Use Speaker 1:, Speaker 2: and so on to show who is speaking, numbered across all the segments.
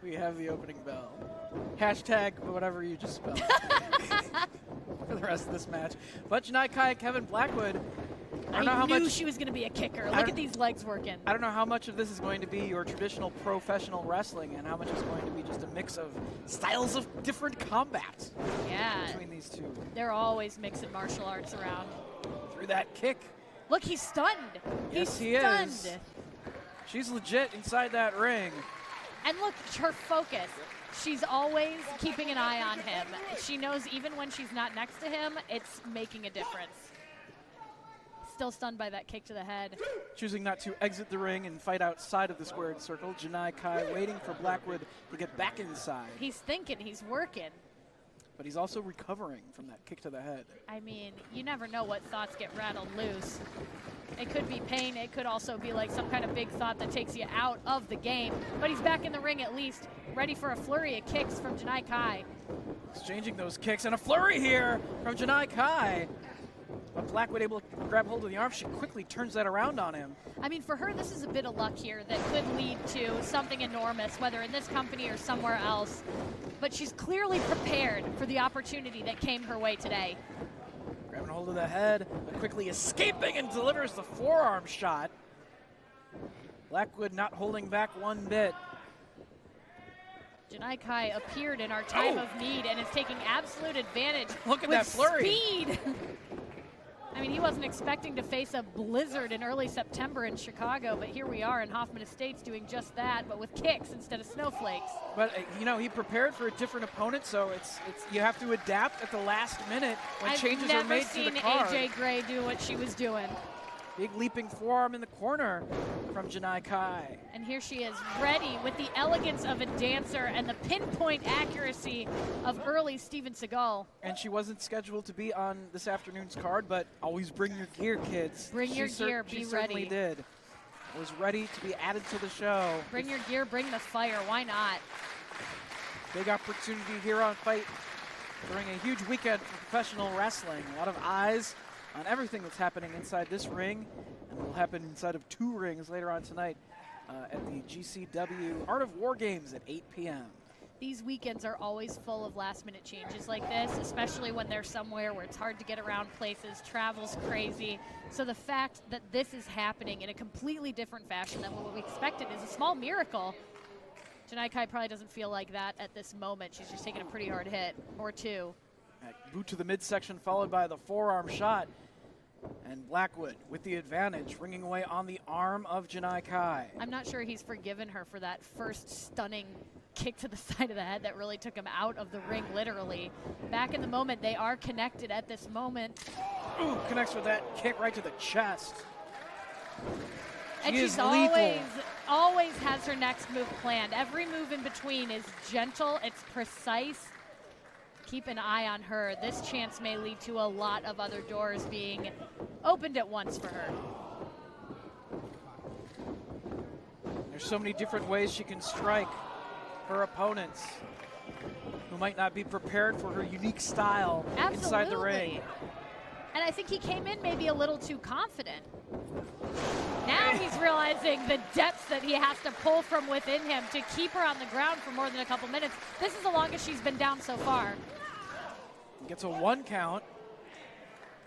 Speaker 1: We have the opening bell. Hashtag whatever you just spelled for the rest of this match. But Janai Kai and Kevin Blackwood,
Speaker 2: I knew she was going to be a kicker. Look at these legs working.
Speaker 1: I don't know how much of this is going to be your traditional professional wrestling and how much is going to be just a mix of styles of different combat between these two.
Speaker 2: They're always mixing martial arts around.
Speaker 1: Through that kick.
Speaker 2: Look, he's stunned.
Speaker 1: Yes,
Speaker 2: he stunned.
Speaker 1: Is. She's legit inside that ring.
Speaker 2: And look, her focus. She's always keeping an eye on him. She knows even when she's not next to him, it's making a difference. Still stunned by that kick to the head.
Speaker 1: Choosing not to exit the ring and fight outside of the squared circle. Janai Kai waiting for Blackwood to get back inside.
Speaker 2: He's thinking, he's working.
Speaker 1: But he's also recovering from that kick to the head.
Speaker 2: I mean, you never know what thoughts get rattled loose. It could be pain. It could also be like some kind of big thought that takes you out of the game. But he's back in the ring at least, ready for a flurry of kicks from Janai Kai.
Speaker 1: Exchanging those kicks and a flurry here from Janai Kai. But Blackwood able to grab hold of the arm. She quickly turns that around on him.
Speaker 2: I mean, for her, this is a bit of luck here that could lead to something enormous, whether in this company or somewhere else. But she's clearly prepared for the opportunity that came her way today.
Speaker 1: Grabbing hold of the head, but quickly escaping and delivers the forearm shot. Blackwood not holding back one bit.
Speaker 2: Janai Kai appeared in our time of need and is taking absolute advantage.
Speaker 1: Look at that flurry.
Speaker 2: Speed. I mean, he wasn't expecting to face a blizzard in early September in Chicago, but here we are in Hoffman Estates doing just that, but with kicks instead of snowflakes.
Speaker 1: But you know, he prepared for a different opponent, so it's you have to adapt at the last minute when changes are made to the card.
Speaker 2: I've never seen AJ Gray do what she was doing.
Speaker 1: Big leaping forearm in the corner from Janai Kai.
Speaker 2: And here she is, ready with the elegance of a dancer and the pinpoint accuracy of early Steven Seagal.
Speaker 1: And she wasn't scheduled to be on this afternoon's card, but always bring your gear, kids.
Speaker 2: Bring your gear, be ready.
Speaker 1: She certainly did. Was ready to be added to the show.
Speaker 2: Bring your gear, bring the fire, why not?
Speaker 1: Big opportunity here on Fight during a huge weekend for professional wrestling. A lot of eyes on everything that's happening inside this ring, and will happen inside of 2 rings later on tonight at the GCW Art of War Games at 8 p.m.
Speaker 2: These weekends are always full of last-minute changes like this, especially when they're somewhere where it's hard to get around places, travel's crazy. So the fact that this is happening in a completely different fashion than what we expected is a small miracle. Janai Kai probably doesn't feel like that at this moment. She's just taking a pretty hard hit, or 2.
Speaker 1: Boot to the midsection followed by the forearm shot. And Blackwood with the advantage, ringing away on the arm of Janai Kai.
Speaker 2: I'm not sure he's forgiven her for that first stunning kick to the side of the head that really took him out of the ring, literally. Back in the moment, they are connected at this moment.
Speaker 1: Ooh, connects with that kick right to the chest.
Speaker 2: And she's always has her next move planned. Every move in between is gentle, it's precise. Keep an eye on her. This chance may lead to a lot of other doors being opened at once for her.
Speaker 1: There's so many different ways she can strike her opponents who might not be prepared for her unique style inside the ring.
Speaker 2: And I think he came in maybe a little too confident. Now he's realizing the depths that he has to pull from within him to keep her on the ground for more than a couple minutes. This is the longest she's been down so far.
Speaker 1: Gets a 1 count.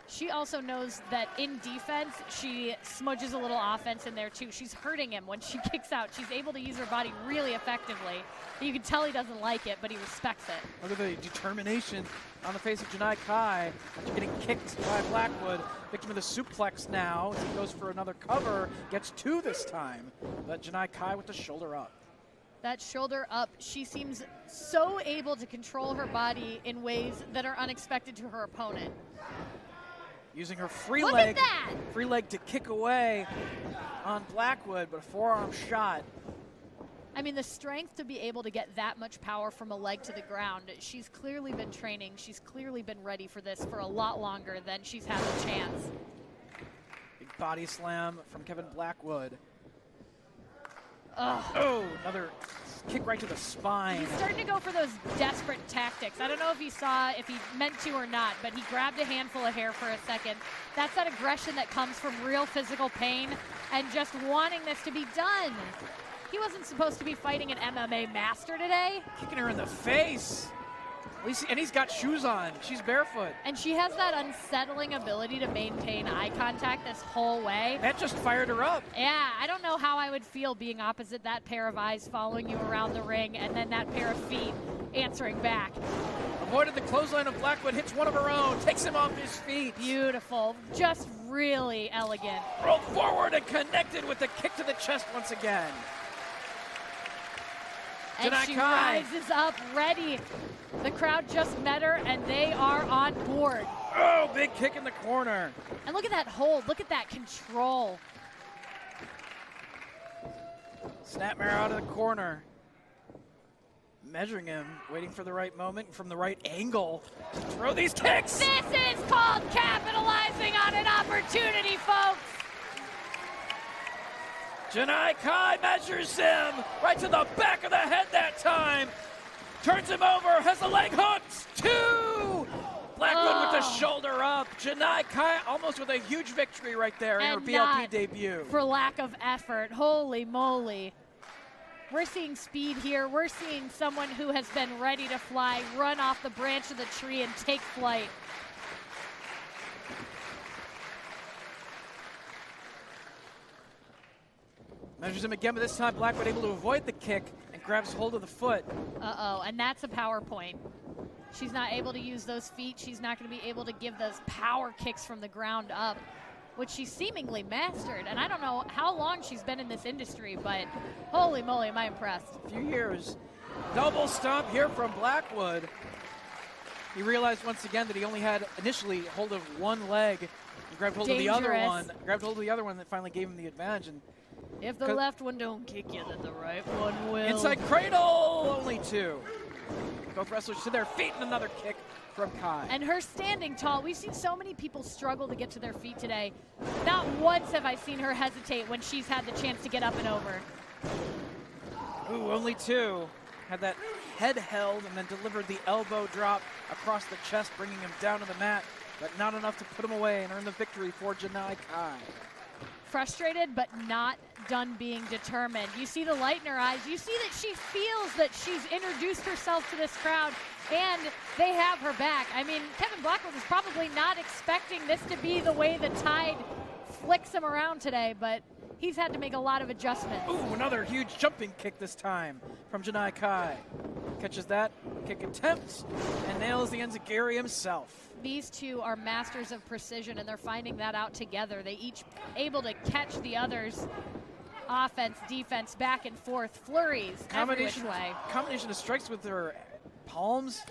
Speaker 2: She also knows that in defense, she smudges a little offense in there too. She's hurting him when she kicks out. She's able to use her body really effectively. You can tell he doesn't like it, but he respects it.
Speaker 1: Look at the determination on the face of Janai Kai after getting kicked by Blackwood. Victim of the suplex now as he goes for another cover. Gets 2 this time. But Janai Kai with the shoulder up.
Speaker 2: That shoulder up, she seems so able to control her body in ways that are unexpected to her opponent.
Speaker 1: Using her free
Speaker 2: Look
Speaker 1: leg,
Speaker 2: at that!
Speaker 1: free leg to kick away on Blackwood, but a forearm shot.
Speaker 2: I mean, the strength to be able to get that much power from a leg to the ground, she's clearly been training. She's clearly been ready for this for a lot longer than she's had a chance.
Speaker 1: Big body slam from Kevin Blackwood.
Speaker 2: Ugh.
Speaker 1: Oh, another kick right to the spine.
Speaker 2: He's starting to go for those desperate tactics. I don't know if he saw, if he meant to or not, but he grabbed a handful of hair for a second. That's that aggression that comes from real physical pain and just wanting this to be done. He wasn't supposed to be fighting an MMA master today.
Speaker 1: Kicking her in the face. At least, and he's got shoes on. She's barefoot.
Speaker 2: And she has that unsettling ability to maintain eye contact this whole way.
Speaker 1: That just fired her up.
Speaker 2: Yeah, I don't know how I would feel being opposite that pair of eyes following you around the ring and then that pair of feet answering back.
Speaker 1: Avoided the clothesline of Blackwood, hits one of her own, takes him off his feet.
Speaker 2: Beautiful. Just really elegant.
Speaker 1: Rolled forward and connected with the kick to the chest once again.
Speaker 2: And
Speaker 1: Janai
Speaker 2: she
Speaker 1: Kai.
Speaker 2: rises up ready. The crowd just met her, and they are on board.
Speaker 1: Oh, big kick in the corner.
Speaker 2: And look at that hold. Look at that control.
Speaker 1: Snapmare out of the corner. Measuring him, waiting for the right moment from the right angle to throw these kicks.
Speaker 2: This is called capitalizing on an opportunity, folks.
Speaker 1: Janai Kai measures him right to the back of the head that time. Turns him over, has the leg hooked. 2! Blackwood with the shoulder up. Janai Kai almost with a huge victory right there in her BLP debut.
Speaker 2: For lack of effort. Holy moly. We're seeing speed here. We're seeing someone who has been ready to fly, run off the branch of the tree and take flight.
Speaker 1: Measures him again, but this time Blackwood able to avoid the kick and grabs hold of the foot.
Speaker 2: Uh-oh, and that's a power point. She's not able to use those feet. She's not going to be able to give those power kicks from the ground up, which she's seemingly mastered. And I don't know how long she's been in this industry, but holy moly, am I impressed.
Speaker 1: A few years. Double stomp here from Blackwood. He realized once again that he only had initially hold of one leg and grabbed hold of the other one. Grabbed hold of the other one that finally gave him the advantage. And
Speaker 2: if the left one don't kick you, then the right one will.
Speaker 1: inside cradle, only 2. Both wrestlers to their feet and another kick from Kai.
Speaker 2: And her standing tall. We've seen so many people struggle to get to their feet today. Not once have I seen her hesitate when she's had the chance to get up and over.
Speaker 1: Ooh, only 2. Had that head held and then delivered the elbow drop across the chest, bringing him down to the mat, but not enough to put him away and earn the victory for Janai Kai.
Speaker 2: Frustrated, but not done being determined. You see the light in her eyes. You see that she feels that she's introduced herself to this crowd, and they have her back. I mean, Kevin Blackwood was probably not expecting this to be the way the tide flicks him around today, but he's had to make a lot of adjustments.
Speaker 1: Ooh, another huge jumping kick this time from Janai Kai. Catches that, kick attempts, and nails the enziguri himself.
Speaker 2: These two are masters of precision, and they're finding that out together. They each able to catch the other's offense, defense, back and forth, flurries every which way.
Speaker 1: Combination of strikes with her palms.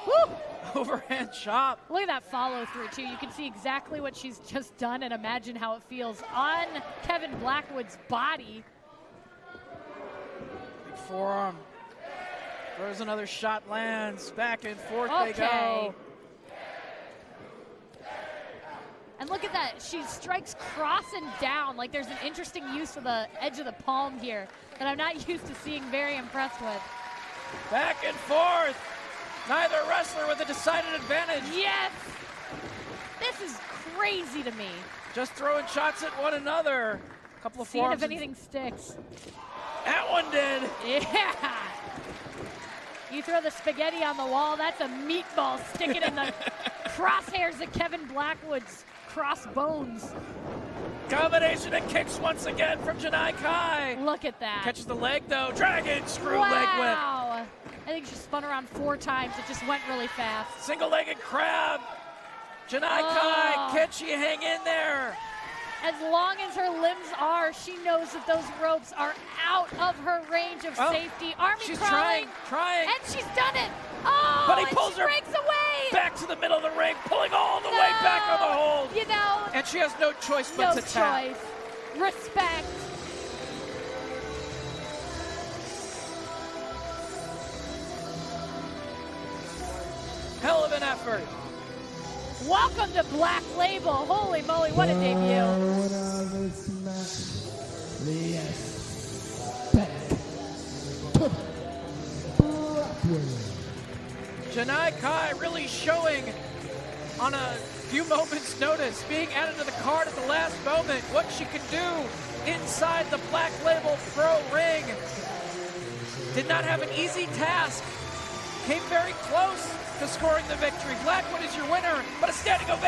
Speaker 2: Woo!
Speaker 1: Overhand chop.
Speaker 2: Look at that follow through too. You can see exactly what she's just done and imagine how it feels on Kevin Blackwood's body.
Speaker 1: Big forearm. Throws another shot, lands. Back and forth they go.
Speaker 2: And look at that. She strikes cross and down. Like there's an interesting use of the edge of the palm here that I'm not used to seeing. Very impressed with.
Speaker 1: Back and forth. Neither wrestler with a decided advantage.
Speaker 2: Yes! This is crazy to me.
Speaker 1: Just throwing shots at one another. A couple of forearms.
Speaker 2: See if anything sticks.
Speaker 1: That one did.
Speaker 2: Yeah! You throw the spaghetti on the wall, that's a meatball sticking in the crosshairs of Kevin Blackwood's crossbones.
Speaker 1: Combination of kicks once again from Janai Kai.
Speaker 2: Look at that.
Speaker 1: Catches the leg though. Dragon screw leg whip.
Speaker 2: Wow! I think she spun around 4 times. It just went really fast.
Speaker 1: Single-legged crab. Janai Kai, can she hang in there?
Speaker 2: As long as her limbs are, she knows that those ropes are out of her range of safety. Army
Speaker 1: she's
Speaker 2: crawling.
Speaker 1: trying.
Speaker 2: And she's done it. Oh,
Speaker 1: but he pulls
Speaker 2: she
Speaker 1: her
Speaker 2: breaks away.
Speaker 1: Back to the middle of the ring, pulling all the way back on the hold.
Speaker 2: You know.
Speaker 1: And she has no choice but to tap.
Speaker 2: No choice. Respect.
Speaker 1: Hell of an effort.
Speaker 2: Welcome to Black Label. Holy moly, what a debut.
Speaker 1: Janai Kai really showing on a few moments' notice, being added to the card at the last moment, what she can do inside the Black Label Pro ring. Did not have an easy task. Came very close to scoring the victory. Blackwood is your winner, but a standing ovation.